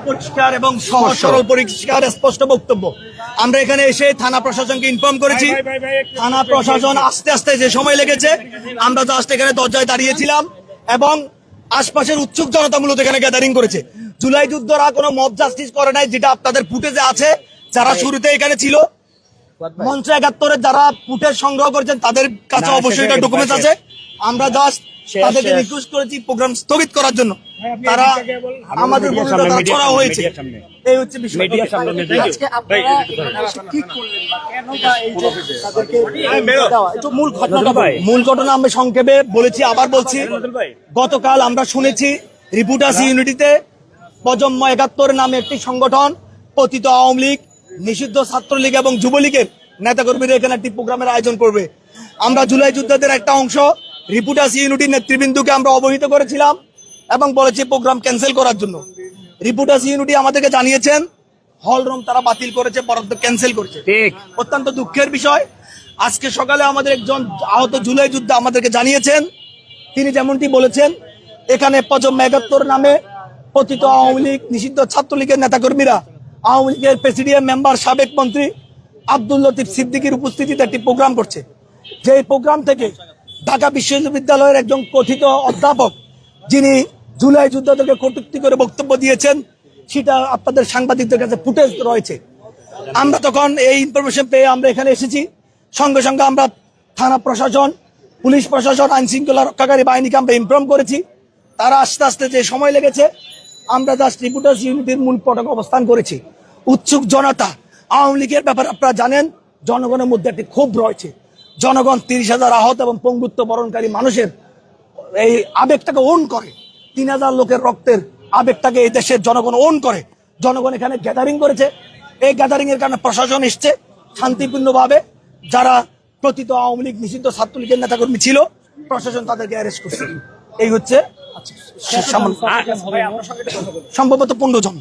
পরিষ্কার এবং সহজ সরল পরিষ্কার স্পষ্ট বক্তব্য। আমরা এখানে এসে থানা প্রশাসনকে ইনফর্ম করেছি। থানা প্রশাসন আস্তে আস্তে যে সময় লেগেছে, আমরা জাস্ট এখানে দরজায় দাঁড়িয়েছিলাম এবং আশপাশের উৎসুক জনতা মূলত এখানে গ্যাদারিং করেছে। জুলাই যুদ্ধরা কোনো মব জাস্টিস করে নাই, যেটা আপনাদের ফুটেজে আছে। যারা শুরুতে এখানে ছিল, মঞ্চ ৭১-এর যারা ফুটেজ সংগ্রহ করেছেন তাদের কাছে অবশ্যই এটা ডকুমেন্টস আছে। আমরা জাস্ট তাদেরকে রিকোয়েস্ট করেছি প্রোগ্রাম স্থগিত করার জন্য। তারা আমাদের ছড়া হয়েছে, এই হচ্ছে বিষয়। মূল ঘটনা আমরা সংক্ষেপে বলেছি, আবার বলছি। গতকাল আমরা শুনেছি রিপুটাস ইউনিটিতে প্রজন্ম ৭১ নামে একটি সংগঠন পতিত আওয়ামী লীগ, নিষিদ্ধ ছাত্রলীগ এবং যুবলীগের নেতাকর্মীরা এখানে একটি প্রোগ্রামের আয়োজন করবে। আমরা জুলাই যোদ্ধাদের একটা অংশ রিপুটাস ইউনিটির নেতৃবৃন্দকে আমরা অবহিত করেছিলাম এবং বলেছি প্রোগ্রাম ক্যান্সেল করার জন্য। রিপুটাস ইউনিটি আমাদেরকে জানিয়েছেন হল রুম তারা বাতিল করেছে, বরাদ্দ ক্যান্সেল করেছে। অত্যন্ত দুঃখের বিষয়। আজকে সকালে আমাদের একজন আহত জুলাই যোদ্ধা আমাদেরকে জানিয়েছেন, তিনি যেমনটি বলেছেন, এখানে প্রজন্ম ৭১ নামে পতিত আওয়ামী লীগ, নিষিদ্ধ ছাত্রলীগের নেতাকর্মীরা আওয়ামী লীগের প্রেসিডিয়াম মেম্বার সাবেক মন্ত্রী আব্দুল লতিফ সিদ্দিকীর উপস্থিতিতে একটি প্রোগ্রাম করছে। যে প্রোগ্রাম থেকে ঢাকা বিশ্ববিদ্যালয়ের একজন কথিত অধ্যাপক, যিনি জুলাই যুদ্ধদেরকে কটূক্তি করে বক্তব্য দিয়েছেন, সেটা আপনাদের সাংবাদিকদের কাছে ফুটেজ রয়েছে। আমরা তখন এই ইনফরমেশন পেয়ে আমরা এখানে এসেছি। সঙ্গে সঙ্গে আমরা থানা প্রশাসন, পুলিশ প্রশাসন, আইন শৃঙ্খলা রক্ষাকারী বাহিনীকে আমরা ইনফর্ম করেছি। তারা আস্তে আস্তে যে সময় লেগেছে, আমরা জাস্ট রিপুটাস ইউনিটির মূল ফটকে অবস্থান করেছি। উৎসুক জনতা, আওয়ামী লীগের ব্যাপারে আপনারা জানেন, জনগণের মধ্যে একটি ক্ষোভ রয়েছে। জনগণ ৩০,০০০ আহত এবং পঙ্গুত্ব বরণকারী মানুষের এই আবেগটাকে ওন করে। ৩,০০০ লোকের রক্তের আবেগটাকে এই দেশের জনগণ ওন করে। জনগণ এখানে গ্যাদারিং করেছে। এই গ্যাদারিং এর কারণে প্রশাসন এসছে শান্তিপূর্ণভাবে। যারা প্রতিত আওয়ামী লীগ, নিষিদ্ধ ছাত্রলীগের নেতাকর্মী ছিল, প্রশাসন তাদেরকে অ্যারেস্ট করছে। এই হচ্ছে সম্ভবত ১৫ জন।